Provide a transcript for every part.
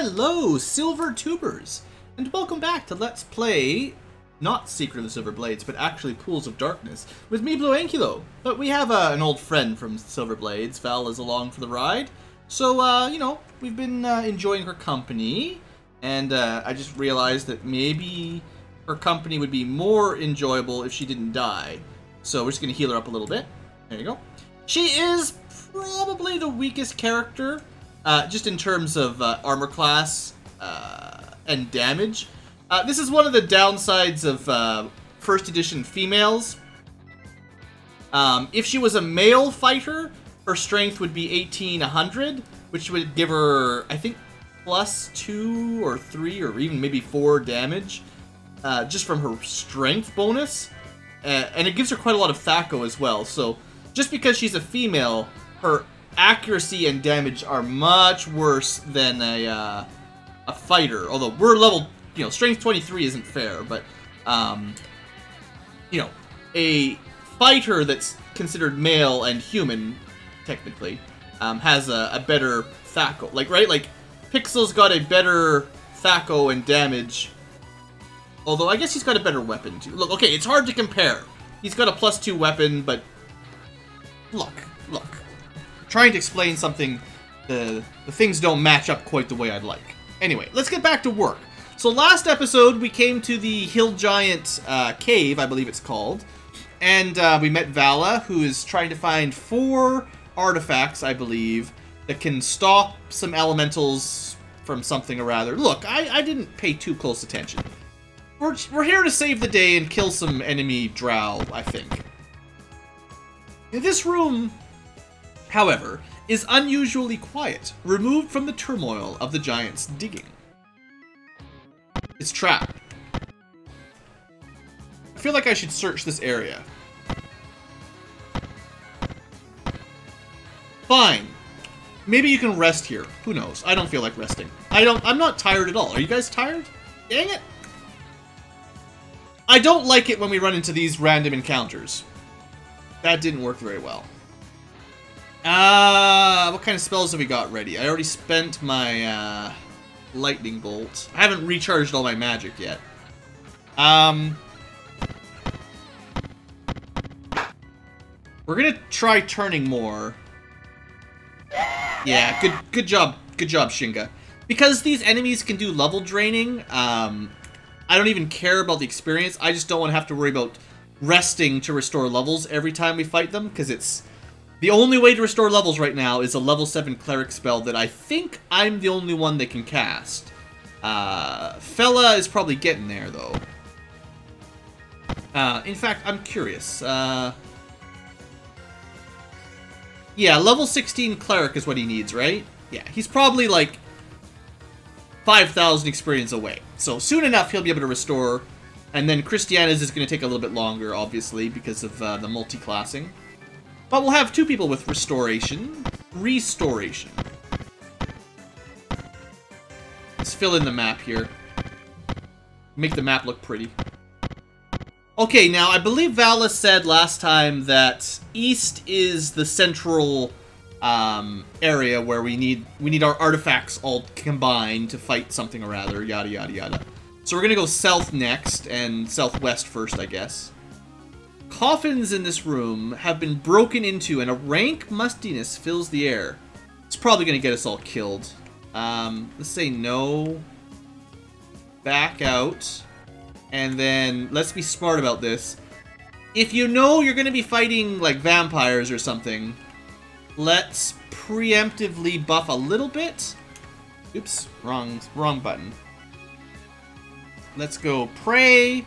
Hello, Silver Tubers, and welcome back to Let's Play, not Secret of the Silver Blades, but actually Pools of Darkness, with me, BlueAnkylo. But we have an old friend from Silver Blades. Val is along for the ride, so, you know, we've been enjoying her company, and I just realized that maybe her company would be more enjoyable if she didn't die. So we're just going to heal her up a little bit. There you go. She is probably the weakest character, just in terms of armor class and damage. This is one of the downsides of first edition females. If she was a male fighter, her strength would be 1800, which would give her, I think, plus 2 or 3 or even maybe 4 damage, just from her strength bonus. And it gives her quite a lot of THAC0 as well, so just because she's a female, her accuracy and damage are much worse than a fighter. Although we're level, you know, strength 23 isn't fair, but you know, a fighter that's considered male and human, technically, has a better THAC0. Like, right? Like, Pixel's got a better THAC0 and damage. Although, I guess he's got a better weapon, too. Look, okay, it's hard to compare. He's got a +2 weapon, but look. Trying to explain something, the things don't match up quite the way I'd like. Anyway, let's get back to work. So last episode, we came to the Hill Giant Cave, I believe it's called. And we met Vala, who is trying to find 4 artifacts, I believe, that can stop some elementals from something or other. Look, I didn't pay too close attention. We're here to save the day and kill some enemy drow, I think. This room, however, is unusually quiet, removed from the turmoil of the giants' digging. It's trapped. I feel like I should search this area. Fine. Maybe you can rest here. Who knows? I don't feel like resting. I'm not tired at all. Are you guys tired? Dang it. I don't like it when we run into these random encounters. That didn't work very well. What kind of spells have we got ready? I already spent my, lightning bolt. I haven't recharged all my magic yet. We're gonna try turning more. Yeah, good job, Shinga. Because these enemies can do level draining, I don't even care about the experience. I just don't want to have to worry about resting to restore levels every time we fight them, because it's the only way to restore levels right now is a level 7 cleric spell that I think I'm the only one that can cast. Fella is probably getting there, though. In fact, I'm curious. Yeah, level 16 cleric is what he needs, right? Yeah, he's probably like 5,000 experience away. So soon enough, he'll be able to restore. And then Christiana's is going to take a little bit longer, obviously, because of the multi-classing. But we'll have 2 people with restoration. Restoration. Let's fill in the map here. Make the map look pretty. Okay, now, I believe Vala said last time that east is the central area where we need our artifacts all combined to fight something or other, yada yada yada. So we're gonna go south next, and southwest first, I guess. Coffins in this room have been broken into, and a rank mustiness fills the air. It's probably gonna get us all killed. Let's say no. Back out. And then, let's be smart about this. If you know you're gonna be fighting, like, vampires or something, let's preemptively buff a little bit. Oops, wrong button. Let's go pray.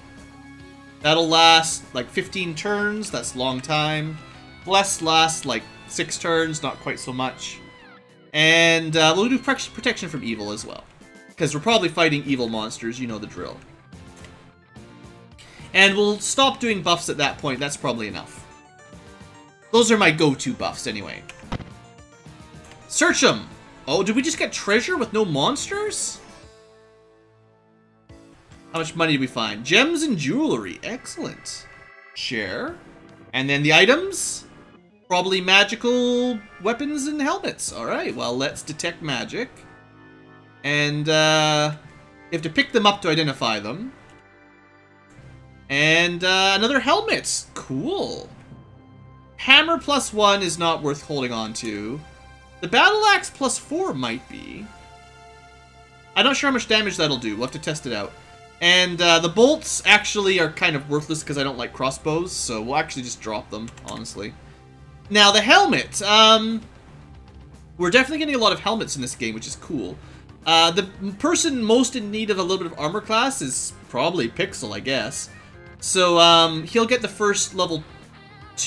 That'll last like 15 turns. That's a long time. Bless lasts like 6 turns, not quite so much. And we'll do protection from evil as well, because we're probably fighting evil monsters. You know the drill. And we'll stop doing buffs at that point. That's probably enough. Those are my go-to buffs anyway. Search them! Oh, did we just get treasure with no monsters? How much money did we find? Gems and jewelry. Excellent. Share. And then the items? Probably magical weapons and helmets. Alright, well, let's detect magic. And you have to pick them up to identify them. And another helmet. Cool. Hammer +1 is not worth holding on to. The battle axe +4 might be. I'm not sure how much damage that'll do. We'll have to test it out. And the bolts actually are kind of worthless because I don't like crossbows, so we'll actually just drop them, honestly. Now, the helmet. We're definitely getting a lot of helmets in this game, which is cool. The person most in need of a little bit of armor class is probably Pixel, I guess. So, he'll get the first level,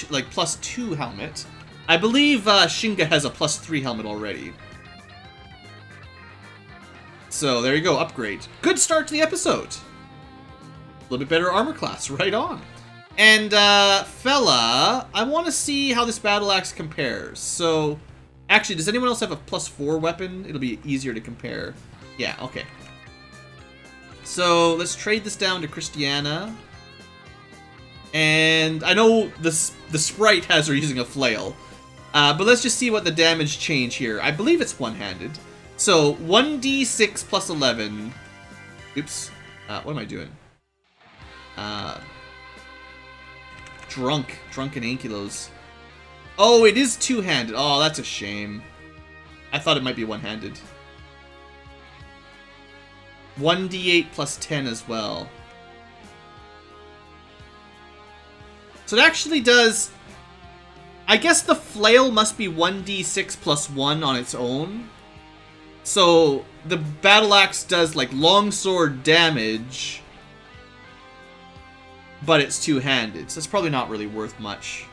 like, +2 helmet. I believe Shinga has a +3 helmet already. So, there you go, upgrade. Good start to the episode. A little bit better armor class, right on. And, fella, I want to see how this battle axe compares. So, actually, does anyone else have a +4 weapon? It'll be easier to compare. Yeah, okay. So, let's trade this down to Christiana. And I know the sprite has her using a flail. But let's just see what the damage change here. I believe it's one-handed. So, 1d6 + 11. Oops. What am I doing? Drunken Ankylos. Oh, it is two-handed. Oh, that's a shame. I thought it might be one-handed. 1d8 + 10 as well. So it actually does... I guess the flail must be 1d6 + 1 on its own. So the battle axe does like longsword damage, but it's two-handed. So it's probably not really worth much.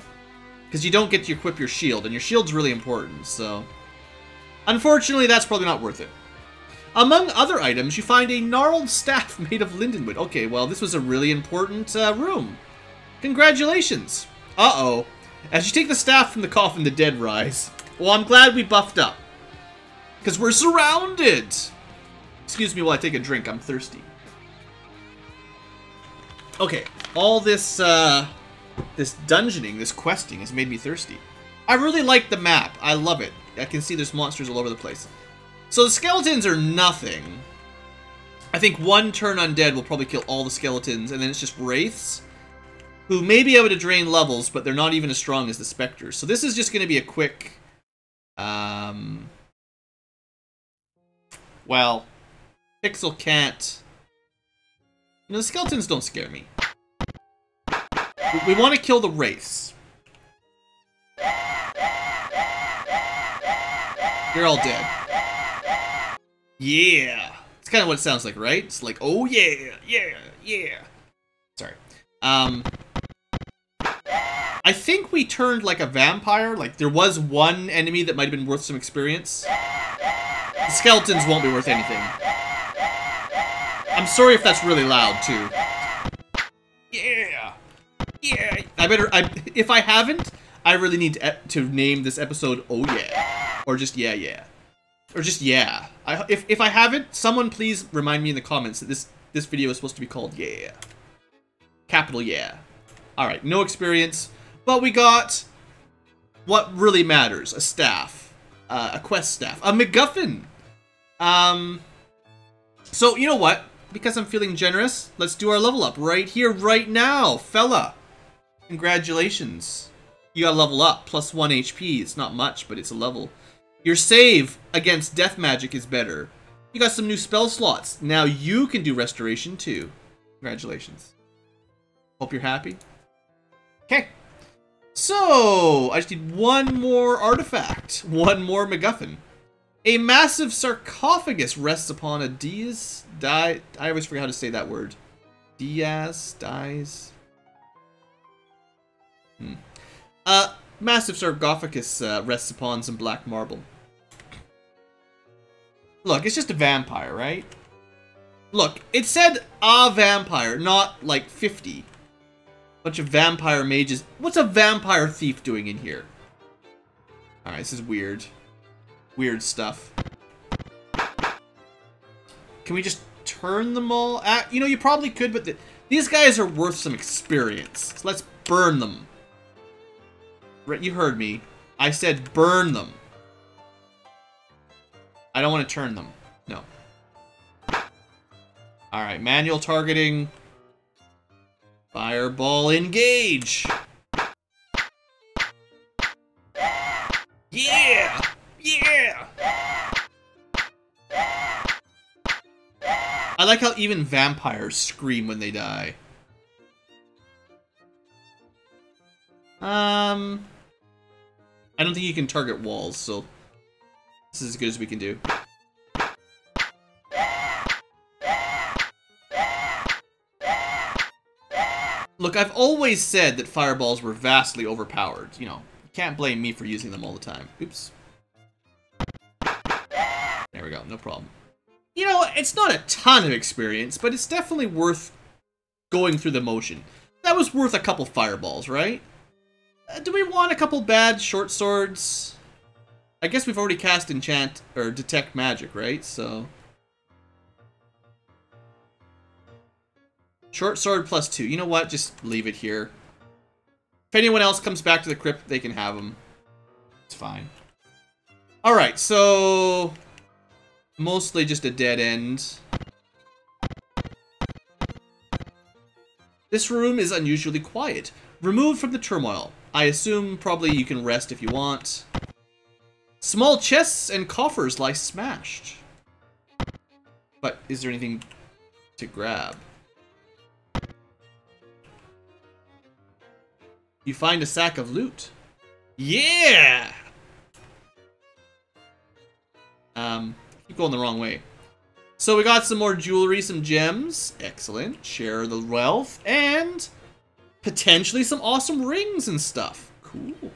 Because you don't get to equip your shield, and your shield's really important, so... Unfortunately, that's probably not worth it. Among other items, you find a gnarled staff made of lindenwood. Okay, well, this was a really important room. Congratulations! Uh-oh. As you take the staff from the coffin, the dead rise. Well, I'm glad we buffed up. Because we're surrounded! Excuse me while I take a drink, I'm thirsty. Okay, all this, this dungeoning, this questing has made me thirsty. I really like the map. I love it. I can see there's monsters all over the place. So the skeletons are nothing. I think one turn undead will probably kill all the skeletons, and then it's just wraiths, who may be able to drain levels, but they're not even as strong as the specters. So this is just going to be a quick... Well, Pixel can't... You know, the skeletons don't scare me. We want to kill the wraiths. You're all dead. Yeah! It's kind of what it sounds like, right? It's like, oh yeah, yeah, yeah. Sorry. I think we turned like a vampire. Like, there was one enemy that might have been worth some experience. The skeletons won't be worth anything. I'm sorry if that's really loud, too. Yeah! Yeah! If I haven't, I really need to name this episode, Oh Yeah. Or just Yeah Yeah. Or just Yeah. If I haven't, someone please remind me in the comments that this video is supposed to be called Yeah. Capital Yeah. Alright, no experience. But we got what really matters. A staff. A quest staff. A MacGuffin. So, you know what? Because I'm feeling generous, let's do our level up right here, right now. Fella. Congratulations. You gotta level up. +1 HP. It's not much, but it's a level. Your save against death magic is better. You got some new spell slots. Now you can do restoration too. Congratulations. Hope you're happy. Okay. So, I just need one more artifact. One more MacGuffin. A massive sarcophagus rests upon a I always forget how to say that word. Dies. Massive sarcophagus rests upon some black marble. Look, it's just a vampire, right? Look, it said a vampire, not like 50. Bunch of vampire mages. What's a vampire thief doing in here? Alright, this is weird. Weird stuff. Can we just turn them all? You know, you probably could, but these guys are worth some experience. So let's burn them. Right, you heard me. I said burn them. I don't want to turn them. No. Alright, manual targeting. Fireball engage! Yeah! Yeah! I like how even vampires scream when they die. I don't think you can target walls, so this is as good as we can do. Look, I've always said that fireballs were vastly overpowered. You know, you can't blame me for using them all the time. Oops. There we go, no problem. You know, it's not a ton of experience, but it's definitely worth going through the motion. That was worth a couple fireballs, right? Do we want a couple bad short swords? I guess we've already cast enchant or detect magic, right? So short sword +2. You know what? Just leave it here. If anyone else comes back to the crypt, they can have them. It's fine. Alright, so mostly just a dead end. This room is unusually quiet. Removed from the turmoil. I assume probably you can rest if you want. Small chests and coffers lie smashed. But is there anything to grab? You find a sack of loot. Yeah! Keep going the wrong way. So we got some more jewelry, some gems. Excellent. Share the wealth. And potentially some awesome rings and stuff. Cool.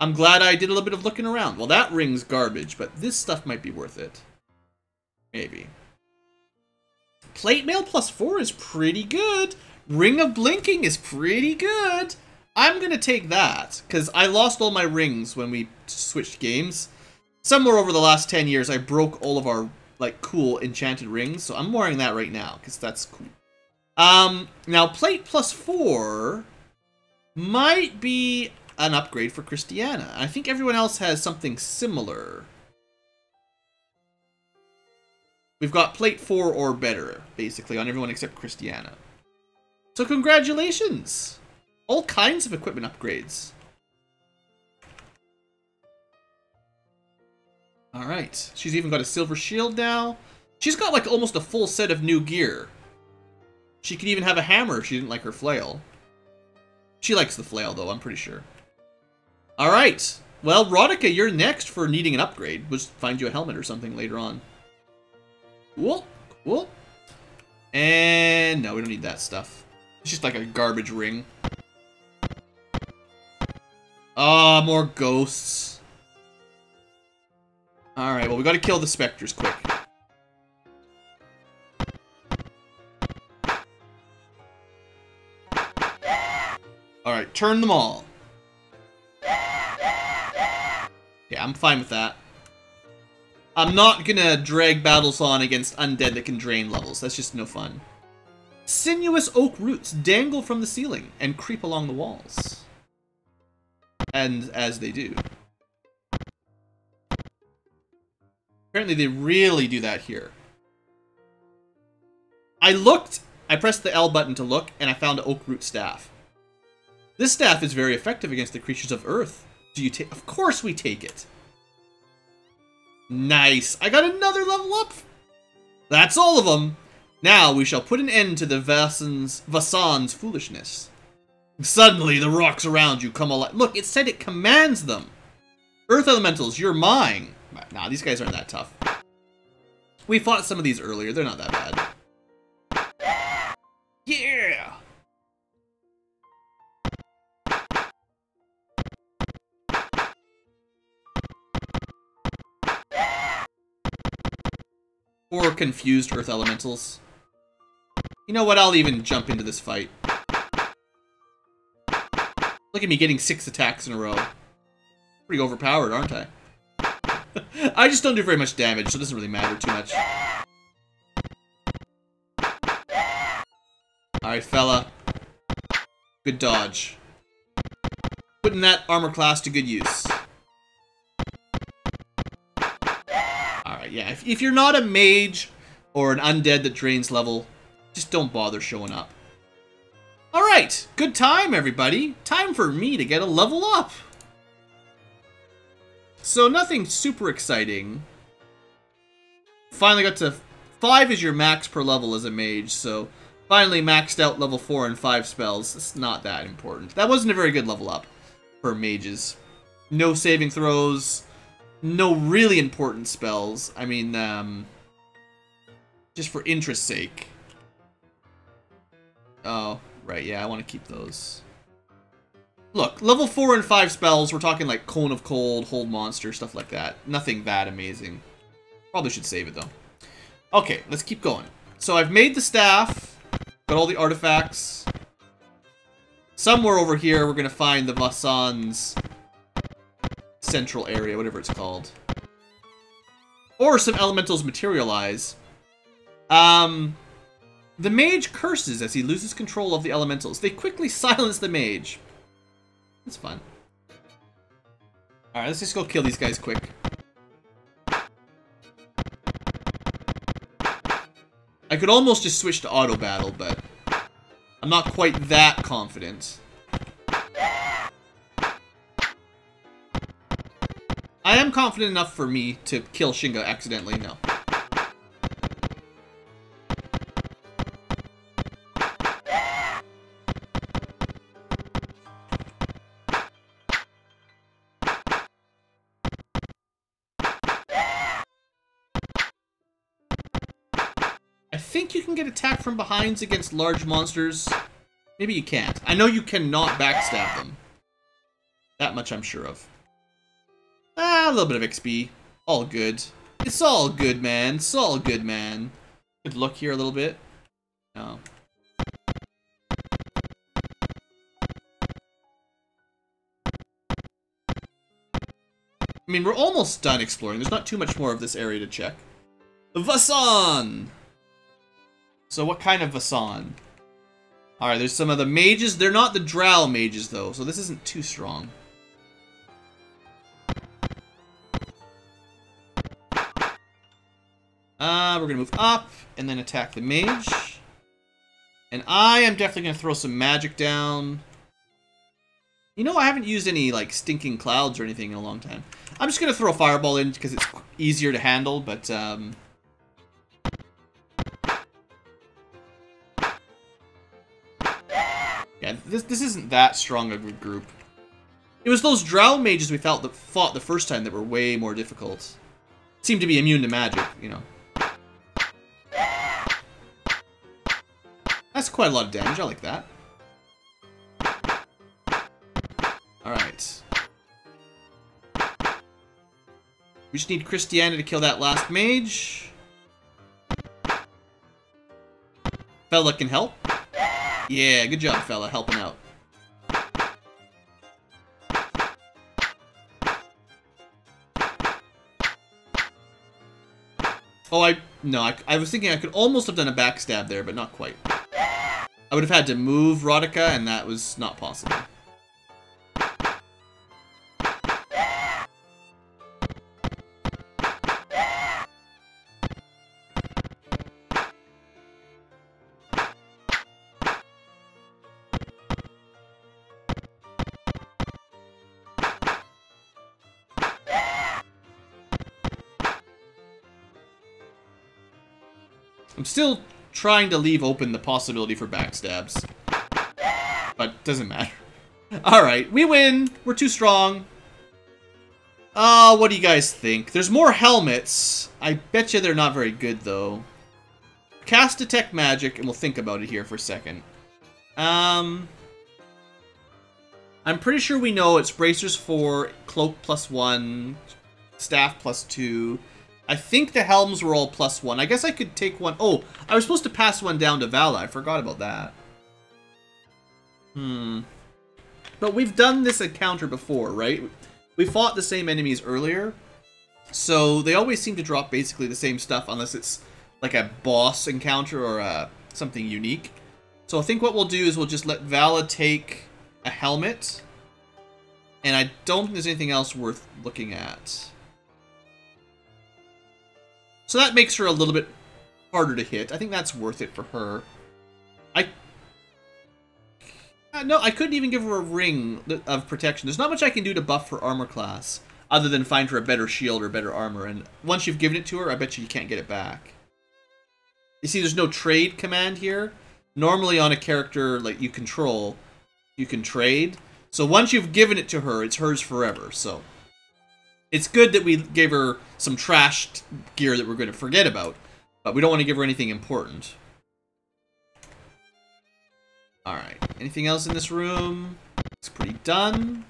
I'm glad I did a little bit of looking around. Well, that ring's garbage, but this stuff might be worth it. Maybe. Plate mail +4 is pretty good. Ring of Blinking is pretty good. I'm gonna take that, because I lost all my rings when we switched games. Somewhere over the last 10 years, I broke all of our, like, cool enchanted rings, so I'm wearing that right now, because that's cool. Now, plate +4 might be an upgrade for Christiana. I think everyone else has something similar. We've got plate 4 or better, basically, on everyone except Christiana. So congratulations! All kinds of equipment upgrades. Alright, she's even got a silver shield now. She's got like almost a full set of new gear. She could even have a hammer if she didn't like her flail. She likes the flail though, I'm pretty sure. Alright, well Rodika, you're next for needing an upgrade. We'll just find you a helmet or something later on. Cool, cool. And no, we don't need that stuff. It's just like a garbage ring. Ah, more ghosts. Alright, well we gotta kill the specters quick. Alright, turn them all. Yeah, I'm fine with that. I'm not gonna drag battles on against undead that can drain levels. That's just no fun. Sinuous oak roots dangle from the ceiling and creep along the walls. And as they do. Apparently they really do that here. I pressed the L button to look, and I found an oak root staff. This staff is very effective against the creatures of Earth. Do you take? Of course we take it. Nice. I got another level up. That's all of them. Now we shall put an end to the Vaasan's foolishness. Suddenly the rocks around you come alive. Look, it said it commands them. Earth elementals, you're mine. Nah, these guys aren't that tough. We fought some of these earlier. They're not that bad. Yeah! Or confused earth elementals. You know what? I'll even jump into this fight. Look at me getting 6 attacks in a row. Pretty overpowered, aren't I? I just don't do very much damage, so it doesn't really matter too much. Alright, fella. Good dodge. Putting that armor class to good use. Alright, yeah. If you're not a mage, or an undead that drains level, just don't bother showing up. Alright, good time everybody. Time for me to get a level up. So nothing super exciting. Finally got to 5 is your max per level as a mage, so finally maxed out level 4 and 5 spells. It's not that important. That wasn't a very good level up for mages. No saving throws, no really important spells. I mean, just for interest's sake. Oh, right, yeah, I want to keep those. Look, level 4 and 5 spells, we're talking like Cone of Cold, Hold Monster, stuff like that. Nothing that amazing. Probably should save it, though. Okay, let's keep going. So I've made the staff, got all the artifacts. Somewhere over here, we're going to find the Vaasan's central area, whatever it's called. Or some elementals materialize. The mage curses as he loses control of the elementals. They quickly silence the mage. That's fun. Alright, let's just go kill these guys quick. I could almost just switch to auto battle, but I'm not quite that confident. I am confident enough for me to kill Shinga accidentally, no. I think you can get attacked from behinds against large monsters. Maybe you can't. I know you cannot backstab them. That much I'm sure of. Ah, a little bit of XP. All good. It's all good, man. It's all good, man. Good luck here a little bit. No. I mean, we're almost done exploring. There's not too much more of this area to check. Vaasan! So what kind of Vaasan? Alright, there's some of the mages. They're not the drow mages, though, so this isn't too strong. We're gonna move up, and then attack the mage. And I am definitely gonna throw some magic down. You know, I haven't used any, like, stinking clouds or anything in a long time. I'm just gonna throw a fireball in, because it's easier to handle, but, yeah, this isn't that strong of a group. It was those drow mages we fought the first time that were way more difficult. Seemed to be immune to magic, you know. That's quite a lot of damage, I like that. Alright. We just need Christianity to kill that last mage. Fella can help. Yeah, good job, fella, helping out. Oh, I was thinking I could almost have done a backstab there, but not quite. I would have had to move Rodica, and that was not possible. I'm still trying to leave open the possibility for backstabs. But doesn't matter. Alright, we win. We're too strong. What do you guys think? There's more helmets. I bet you they're not very good, though. Cast Detect Magic, and we'll think about it here for a second. I'm pretty sure we know it's Bracers 4, Cloak +1, Staff +2. I think the helms were all +1. I guess I could take one. Oh, I was supposed to pass one down to Vala. I forgot about that. But we've done this encounter before, right? We fought the same enemies earlier. So they always seem to drop basically the same stuff unless it's like a boss encounter or something unique. So I think what we'll do is we'll just let Vala take a helmet. And I don't think there's anything else worth looking at. So that makes her a little bit harder to hit. I think that's worth it for her. No, I couldn't even give her a ring of protection. There's not much I can do to buff her armor class, other than find her a better shield or better armor. And once you've given it to her, I bet you can't get it back. You see, there's no trade command here. Normally on a character like you control, you can trade. So once you've given it to her, it's hers forever. So it's good that we gave her some trashed gear that we're going to forget about. But we don't want to give her anything important. Alright, anything else in this room? It's pretty done.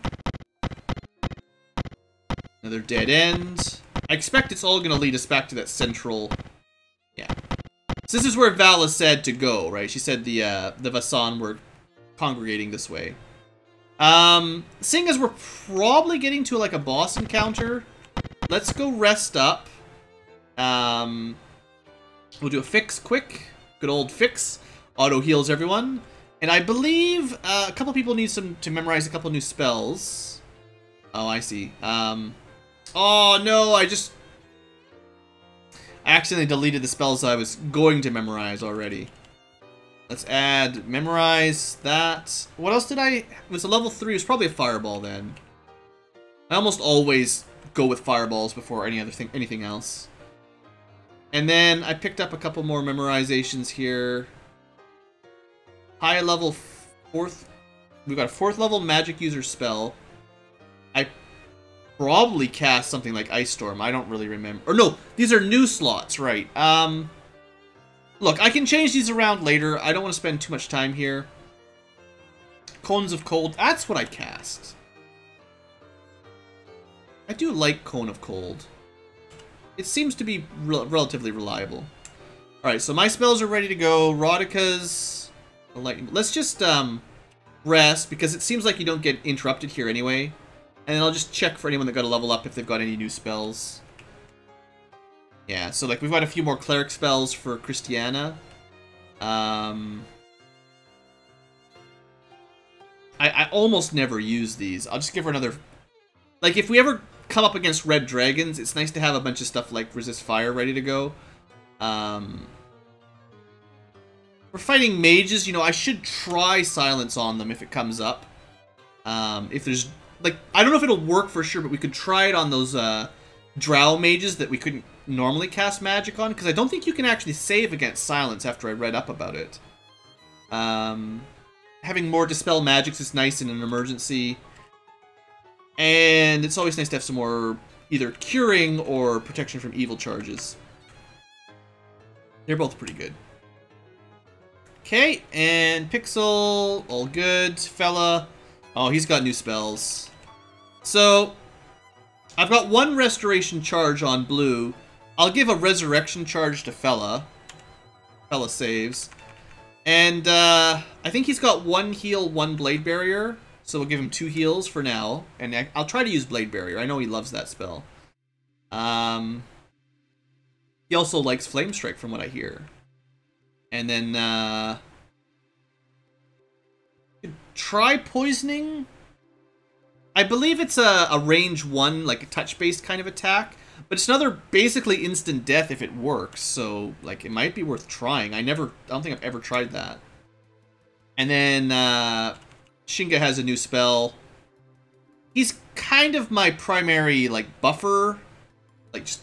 Another dead end. I expect it's all going to lead us back to that central... Yeah. So this is where Vala said to go, right? She said the Vaasan were congregating this way. Seeing as we're probably getting to like a boss encounter, let's go rest up. We'll do a fix quick. Good old fix. Auto heals everyone. And I believe a couple people need to memorize a couple new spells. Oh, I see. Oh no, I accidentally deleted the spells I was going to memorize already. Let's add memorize that. What else did it was a level 3. It was probably a fireball then. I almost always go with fireballs before anything else. And then I picked up a couple more memorizations here. High level 4th. We've got a 4th level magic user spell. I probably cast something like Ice Storm. I don't really remember. Or no, these are new slots, right? Look, I can change these around later. I don't want to spend too much time here. Cones of Cold. That's what I cast. I do like Cone of Cold. It seems to be relatively reliable. Alright, so my spells are ready to go. Rodika's... Let's just rest, because it seems like you don't get interrupted here anyway. And then I'll just check for anyone that got a level up if they've got any new spells. Yeah, so like we've got a few more cleric spells for Christiana. I almost never use these. I'll just give her another... Like, if we ever come up against red dragons, it's nice to have a bunch of stuff like resist fire ready to go. We're fighting mages, you know, I should try silence on them if it comes up. If there's, like, I don't know if it'll work for sure, but we could try it on those drow mages that we couldn't normally cast magic on, because I don't think you can actually save against silence after I read up about it. Having more dispel magics is nice in an emergency. And it's always nice to have some more either curing or protection from evil charges. They're both pretty good. Okay, and Pixel, all good. Fella, oh, he's got new spells. So, I've got one restoration charge on Blue. I'll give a resurrection charge to Fella. Fella saves. And, I think he's got 1 heal, 1 blade barrier. So we'll give him 2 heals for now. And I'll try to use blade barrier. I know he loves that spell. He also likes flame strike from what I hear. And then, try poisoning. I believe it's a range 1, like a touch-based kind of attack. But it's another basically instant death if it works. So, like, it might be worth trying. I don't think I've ever tried that. And then, Shinga has a new spell. He's kind of my primary, like, buffer. Like, just,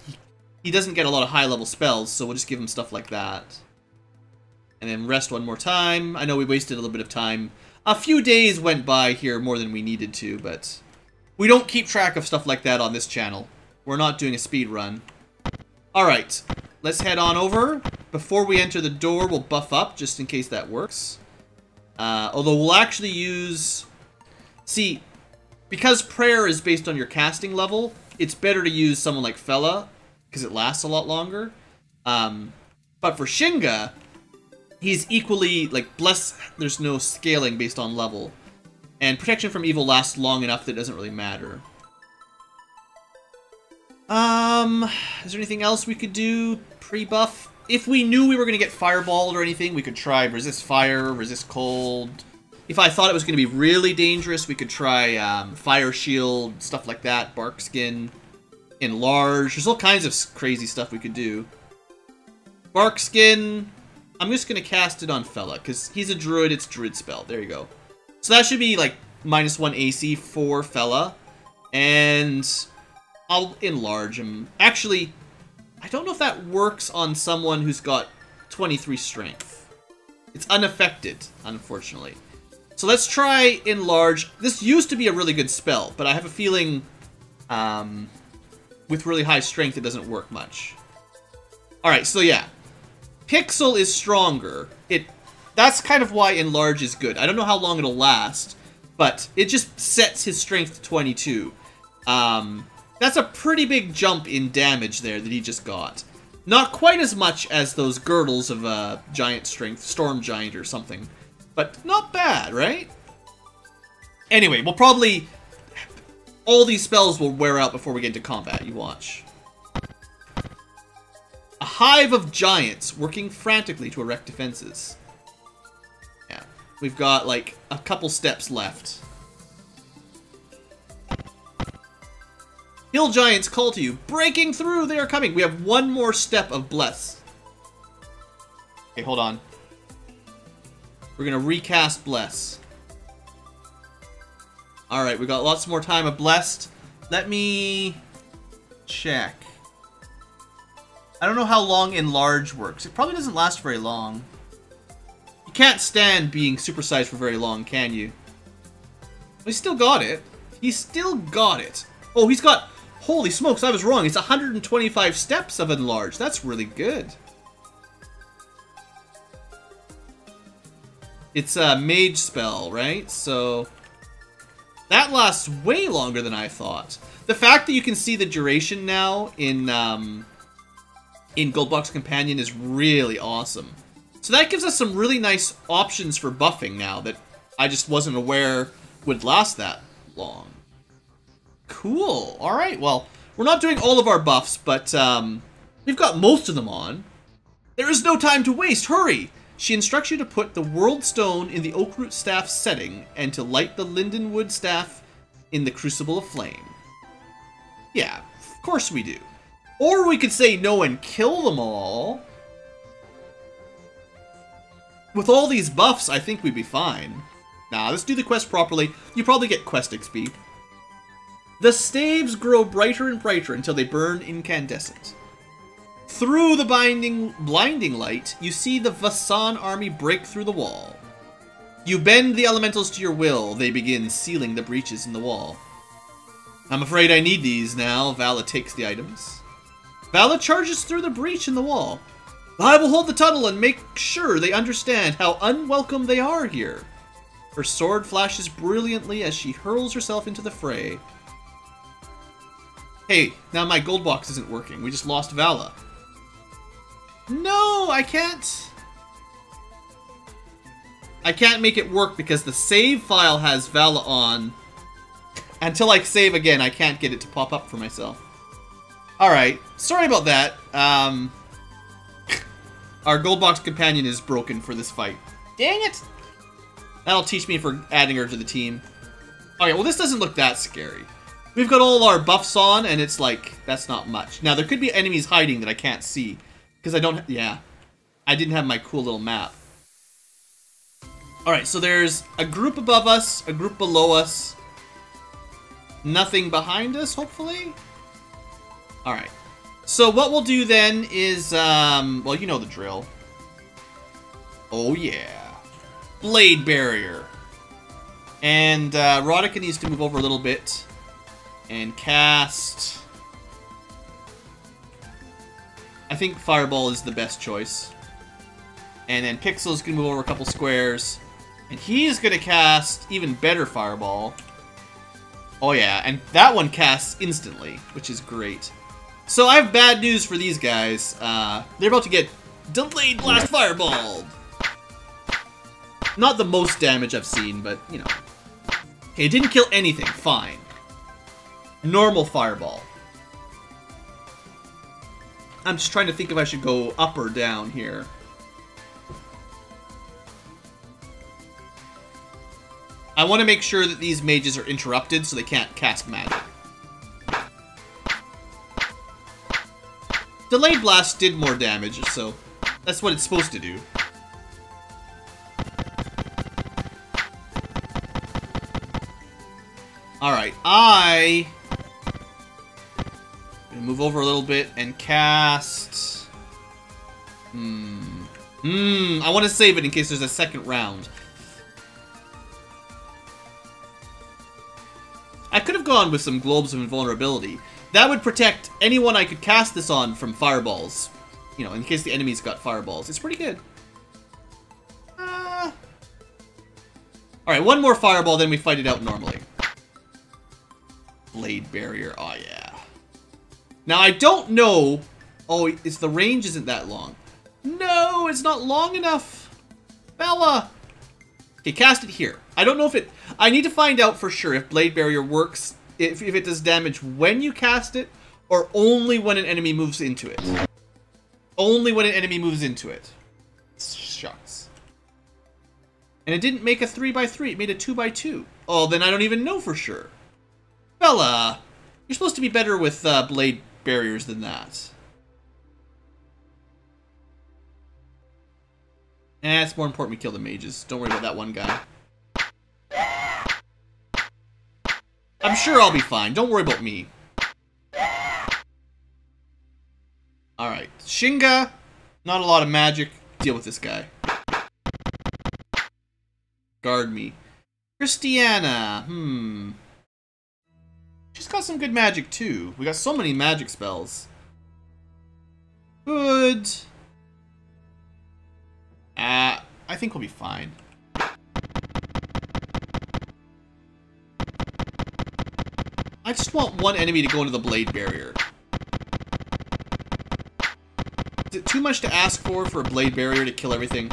he doesn't get a lot of high-level spells, so we'll just give him stuff like that. And then rest one more time. I know we wasted a little bit of time. A few days went by here more than we needed to, but we don't keep track of stuff like that on this channel. We're not doing a speed run. Alright, let's head on over. Before we enter the door, we'll buff up, just in case that works. Although we'll actually use... See, because prayer is based on your casting level, it's better to use someone like Fella, because it lasts a lot longer. But for Shinga... He's equally, like, there's no scaling based on level. And protection from evil lasts long enough that it doesn't really matter. Is there anything else we could do pre-buff? If we knew we were going to get fireballed or anything, we could try resist fire, resist cold. If I thought it was going to be really dangerous, we could try fire shield, stuff like that, bark skin, enlarge. There's all kinds of crazy stuff we could do. Bark Skin. I'm just going to cast it on Fella, because he's a druid, it's druid spell. There you go. So that should be, like, -1 AC for Fella. And I'll enlarge him. Actually, I don't know if that works on someone who's got 23 strength. It's unaffected, unfortunately. So let's try enlarge. This used to be a really good spell, but I have a feeling with really high strength it doesn't work much. Alright, so yeah. Pixel is stronger. That's kind of why enlarge is good. I don't know how long it'll last, but it just sets his strength to 22. That's a pretty big jump in damage there that he just got. Not quite as much as those girdles of giant strength, storm giant or something. But not bad, right? Anyway, we'll probably... all these spells will wear out before we get into combat, you watch. A hive of giants working frantically to erect defenses. Yeah, we've got like a couple steps left. Hill giants call to you. Breaking through, they are coming. We have one more step of bless. Okay, hold on. We're gonna recast bless. Alright, we got lots more time of blessed. Let me check. I don't know how long enlarge works. It probably doesn't last very long. You can't stand being supersized for very long, can you? He still got it. He still got it. Oh, he's got... holy smokes, I was wrong. It's 125 steps of enlarge. That's really good. It's a mage spell, right? So... that lasts way longer than I thought. The fact that you can see the duration now in Goldbox Companion is really awesome. So that gives us some really nice options for buffing now that I just wasn't aware would last that long. Cool. Alright, well, we're not doing all of our buffs, but we've got most of them on. There is no time to waste. Hurry! She instructs you to put the World Stone in the Oakroot Staff setting and to light the Lindenwood Staff in the Crucible of Flame. Yeah, of course we do. Or we could say no and kill them all. With all these buffs, I think we'd be fine. Nah, let's do the quest properly. You probably get quest XP. The staves grow brighter and brighter until they burn incandescent. Through the blinding light, you see the Vaasan army break through the wall. You bend the elementals to your will. They begin sealing the breaches in the wall. I'm afraid I need these now. Vala takes the items. Vala charges through the breach in the wall. I will hold the tunnel and make sure they understand how unwelcome they are here. Her sword flashes brilliantly as she hurls herself into the fray. Hey, now my gold box isn't working. We just lost Vala. No, I can't make it work because the save file has Vala on. Until I save again, I can't get it to pop up for myself. Alright, sorry about that. Our gold box companion is broken for this fight. Dang it! That'll teach me for adding her to the team. Okay, well this doesn't look that scary. We've got all our buffs on, and it's like, that's not much. Now, there could be enemies hiding that I can't see. Because I don't, yeah. I didn't have my cool little map. Alright, so there's a group above us, a group below us. Nothing behind us, hopefully? Alright. So what we'll do then is, well, you know the drill. Oh yeah. Blade barrier. And Rodika needs to move over a little bit. And cast... I think Fireball is the best choice. And then Pixel's gonna move over a couple squares. And he's gonna cast even better Fireball. Oh yeah, and that one casts instantly, which is great. So I have bad news for these guys. They're about to get Delayed Blast Fireball! Not the most damage I've seen, but, you know. Okay, it didn't kill anything. Fine. Normal Fireball. I'm just trying to think if I should go up or down here. I want to make sure that these mages are interrupted so they can't cast magic. Delayed Blast did more damage, so That's what it's supposed to do. Alright, I'm gonna move over a little bit and cast... I want to save it in case there's a second round. I could have gone with some Globes of Invulnerability. That would protect anyone I could cast this on from fireballs. You know, in case the enemy's got fireballs. It's pretty good. Alright, one more fireball, then we fight it out normally. Blade barrier, oh yeah. Now I don't know... Oh, it's the range isn't that long. No, it's not long enough. Bella! Okay, cast it here. I don't know if it... I need to find out for sure if Blade Barrier works, if it does damage when you cast it, or only when an enemy moves into it. Only when an enemy moves into it. Shucks. And it didn't make a 3x3, it made a 2x2. Oh, then I don't even know for sure. Bella! You're supposed to be better with Blade Barriers than that. It's more important we kill the mages. Don't worry about that one guy. I'm sure I'll be fine. Don't worry about me. Alright. Shinga. Not a lot of magic. Deal with this guy. Guard me. Christiana. She's got some good magic too. We got so many magic spells. Good. I think we'll be fine. I just want one enemy to go into the blade barrier. Is it too much to ask for a blade barrier to kill everything?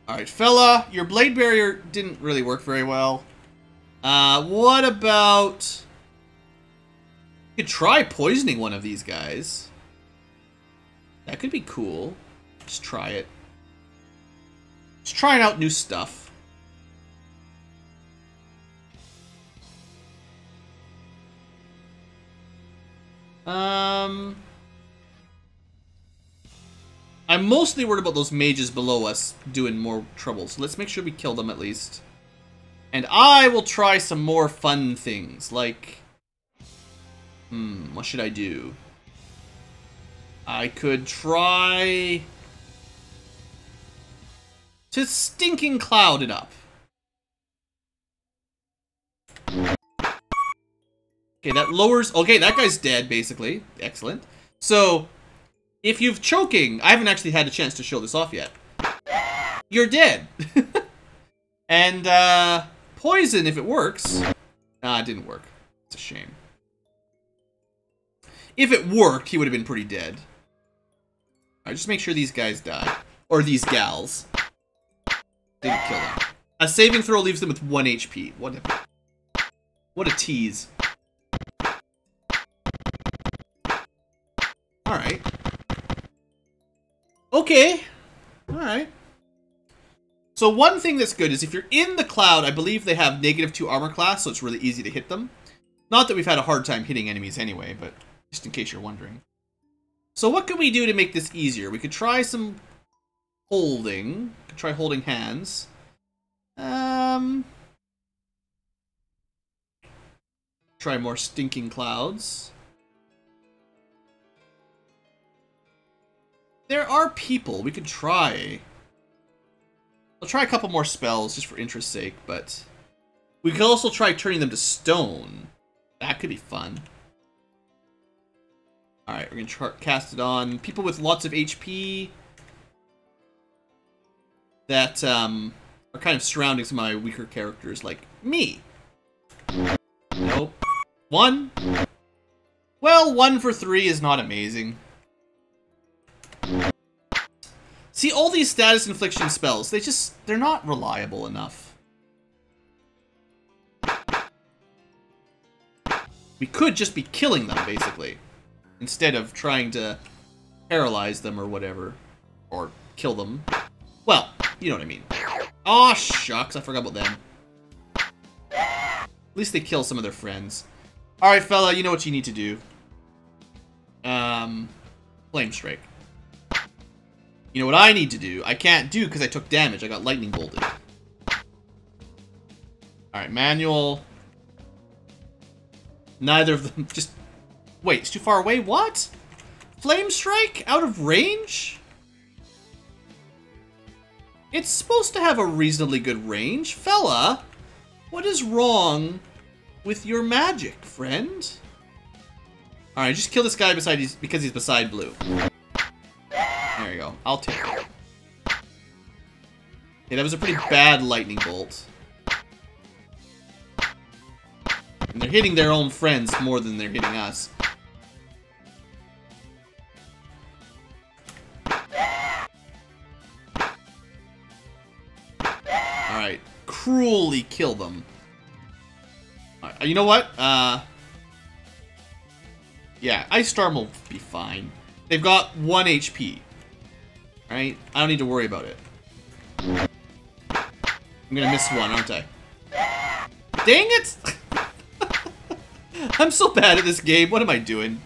Alright, fella, your blade barrier didn't really work very well. What about... You could try poisoning one of these guys. That could be cool. Just try it. Just trying out new stuff. I'm mostly worried about those mages below us doing more trouble. So let's make sure we kill them at least. And I will try some more fun things. Like... what should I do? I could try... to stinking cloud it up. Okay, that lowers... Okay, that guy's dead, basically. Excellent. So, if you've choking... I haven't actually had a chance to show this off yet. You're dead. And, poison, if it works... Nah, it didn't work. It's a shame. If it worked, he would have been pretty dead. Alright, just make sure these guys die. Or these gals. Didn't kill them. A saving throw leaves them with 1 HP. What a tease. Alright. Okay. Alright. So one thing that's good is if you're in the cloud, I believe they have -2 armor class, so it's really easy to hit them. Not that we've had a hard time hitting enemies anyway, but just in case you're wondering. So what could we do to make this easier? We could try some holding. We could try holding hands. Try more stinking clouds. There are people we could try. I'll try a couple more spells just for interest's sake, but we could also try turning them to stone. That could be fun. Alright, we're gonna cast it on people with lots of HP that are kind of surrounding some of my weaker characters, like me. Nope. 1? Well, 1 for 3 is not amazing. See, all these status infliction spells, they're not reliable enough. We could just be killing them, basically. Instead of trying to paralyze them or whatever. Or kill them. Well, you know what I mean. Aw, shucks, I forgot about them. At least they kill some of their friends. Alright, fella, you know what you need to do. Flame Strike. You know what I need to do? I can't do because I took damage. I got lightning bolted. Alright, manual. Neither of them. Just. Wait, it's too far away? What? Flame Strike? Out of range? It's supposed to have a reasonably good range. Fella, what is wrong with your magic, friend? Alright, just kill this guy because he's beside blue. There you go. I'll take it. Okay, that was a pretty bad lightning bolt. And they're hitting their own friends more than they're hitting us. Alright. Cruelly kill them. Right, you know what? Yeah, Ice Storm will be fine. They've got 1 HP. Right? I don't need to worry about it. I'm gonna miss one, aren't I? Dang it! I'm so bad at this game. What am I doing?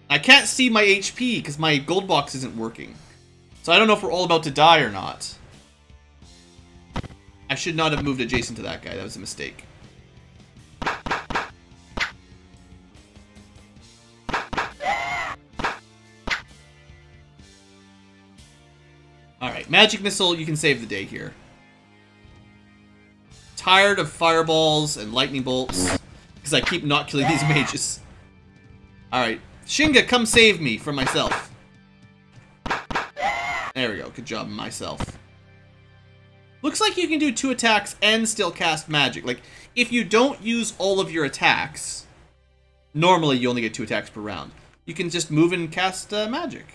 I can't see my HP because my gold box isn't working. So I don't know if we're all about to die or not. I should not have moved adjacent to that guy. That was a mistake. Alright, Magic Missile, you can save the day here. Tired of fireballs and lightning bolts because I keep not killing these mages. Alright, Shinga, come save me from myself. There we go, good job, myself. Looks like you can do 2 attacks and still cast magic. Like, if you don't use all of your attacks, normally you only get 2 attacks per round. You can just move and cast magic.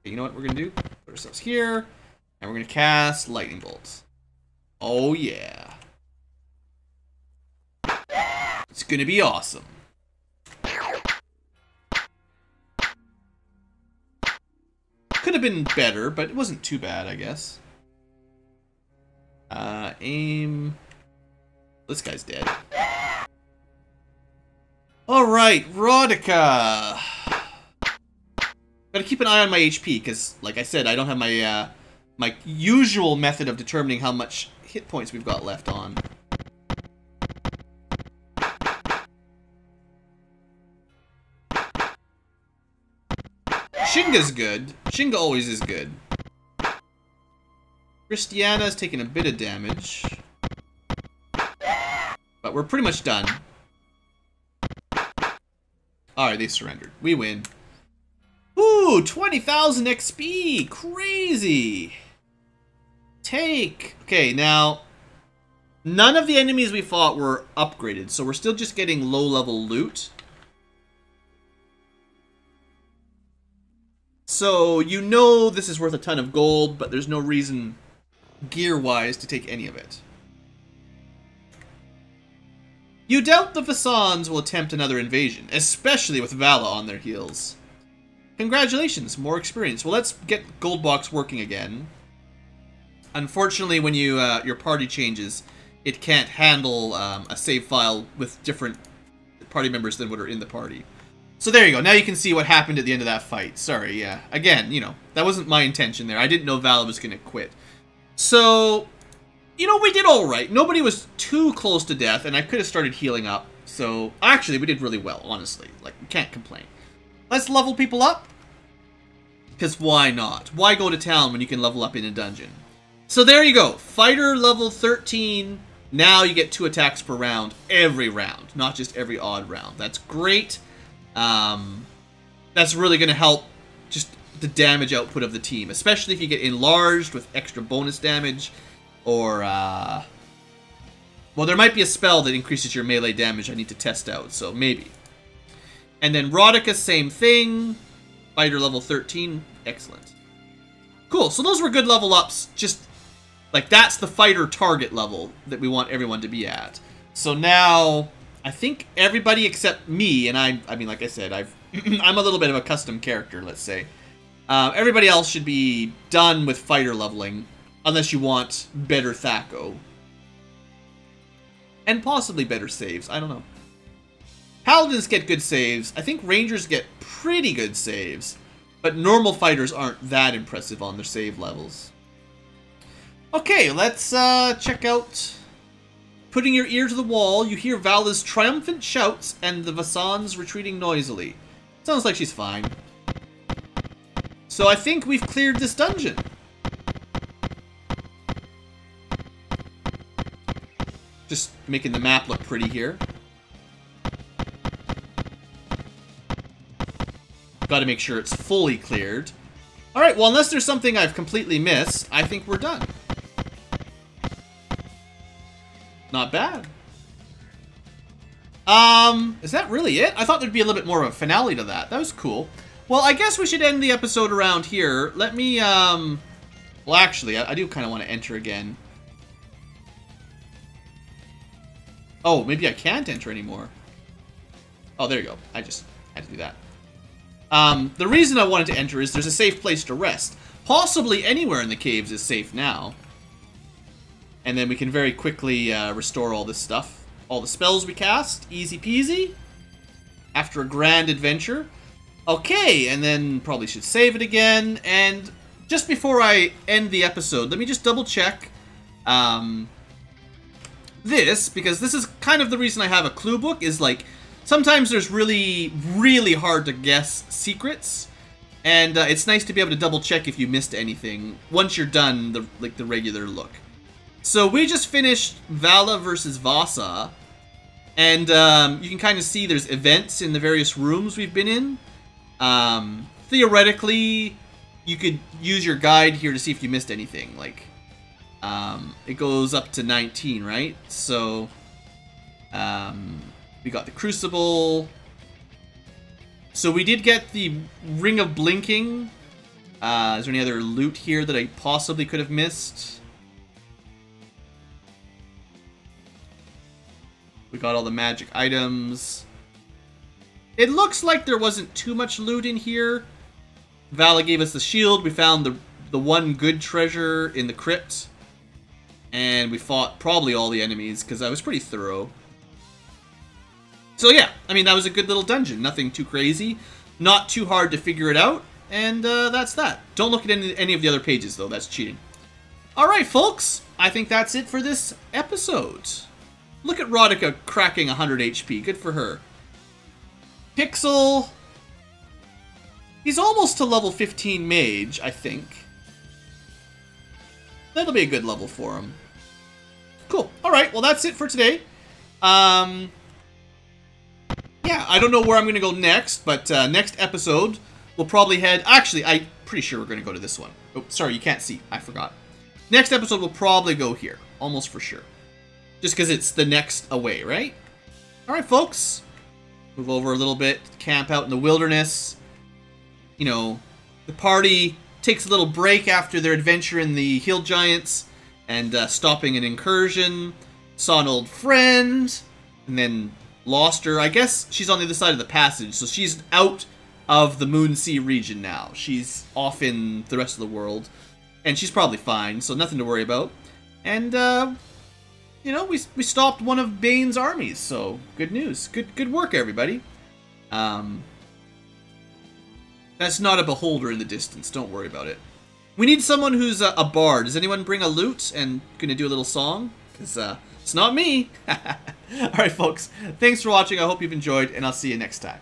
Okay, you know what we're going to do? Put ourselves here, and we're going to cast lightning bolts. Oh yeah. It's going to be awesome. Could have been better, but it wasn't too bad, I guess. Aim. This guy's dead. Alright, Rodica. Gotta keep an eye on my HP, because, like I said, I don't have my, my usual method of determining how much hit points we've got left on. Shinga's good. Shinga always is good. Christiana's taking a bit of damage. But we're pretty much done. Alright, they surrendered. We win. Ooh, 20,000 XP! Crazy! Take! Okay, now... none of the enemies we fought were upgraded, so we're still just getting low-level loot. So, you know this is worth a ton of gold, but there's no reason, gear-wise, to take any of it. You doubt the Vaasans will attempt another invasion, especially with Vala on their heels. Congratulations, more experience. Well, let's get Goldbox working again. Unfortunately, when you your party changes, it can't handle a save file with different party members than what are in the party. So there you go. Now you can see what happened at the end of that fight. Sorry, yeah. Again, you know, that wasn't my intention there. I didn't know Vala was going to quit. So, you know, we did all right. Nobody was too close to death, and I could have started healing up. So, actually, we did really well, honestly. Like, we can't complain. Let's level people up. Because why not? Why go to town when you can level up in a dungeon? So there you go. Fighter level 13. Now you get 2 attacks per round every round, not just every odd round. That's great. That's really going to help just the damage output of the team, especially if you get enlarged with extra bonus damage, or, well, there might be a spell that increases your melee damage I need to test out, so maybe. And then Rodica, same thing. Fighter level 13, excellent. Cool, so those were good level ups, just, like, that's the fighter target level that we want everyone to be at. So now... I think everybody except me, and I mean, like I said, I'm a little bit of a custom character, let's say. Everybody else should be done with fighter leveling, unless you want better Thaco. And possibly better saves, I don't know. Paladins get good saves. I think Rangers get pretty good saves. But normal fighters aren't that impressive on their save levels. Okay, let's check out... Putting your ear to the wall, you hear Vala's triumphant shouts and the Vaasans retreating noisily. Sounds like she's fine. So I think we've cleared this dungeon. Just making the map look pretty here. Got to make sure it's fully cleared. Alright, well, unless there's something I've completely missed, I think we're done. Not bad. Is that really it? I thought there'd be a little bit more of a finale to that. That was cool. Well, I guess we should end the episode around here. Let me, well, actually, I do kind of want to enter again. Oh, maybe I can't enter anymore. Oh, there you go. I just had to do that. The reason I wanted to enter is there's a safe place to rest. Possibly anywhere in the caves is safe now. And then we can very quickly restore all this stuff. All the spells we cast. Easy peasy. After a grand adventure. Okay, and then probably should save it again. And just before I end the episode, let me just double check this. Because this is kind of the reason I have a clue book. Is like, sometimes there's really, really hard to guess secrets. And it's nice to be able to double check if you missed anything once you're done the regular look. So we just finished Vala versus Vaasa, and you can kind of see there's events in the various rooms we've been in. Theoretically, you could use your guide here to see if you missed anything. Like, it goes up to 19, right? So, we got the Crucible. So we did get the Ring of Blinking. Is there any other loot here that I possibly could have missed? We got all the magic items. It looks like there wasn't too much loot in here. Vala gave us the shield. We found the one good treasure in the Crypt. And we fought probably all the enemies because I was pretty thorough. So yeah, I mean, that was a good little dungeon. Nothing too crazy. Not too hard to figure it out. And that's that. Don't look at any of the other pages, though. That's cheating. Alright, folks. I think that's it for this episode. Look at Rodica cracking 100 HP. Good for her. Pixel. He's almost to level 15 Mage, I think. That'll be a good level for him. Cool. Alright, well that's it for today. Yeah, I don't know where I'm going to go next, but next episode we'll probably head... Actually, I'm pretty sure we're going to go to this one. Oh, sorry, you can't see. I forgot. Next episode we'll probably go here. Almost for sure. Just because it's the next away, right? Alright, folks. Move over a little bit. Camp out in the wilderness. You know, the party takes a little break after their adventure in the Hill Giants. And stopping an incursion. Saw an old friend. And then lost her. I guess she's on the other side of the passage. So she's out of the Moonsea region now. She's off in the rest of the world. And she's probably fine. So nothing to worry about. And, you know, we stopped one of Bane's armies, so good news. Good work, everybody. That's not a beholder in the distance. Don't worry about it. We need someone who's a bard. Does anyone bring a lute and gonna do a little song? Because it's not me. All right, folks. Thanks for watching. I hope you've enjoyed, and I'll see you next time.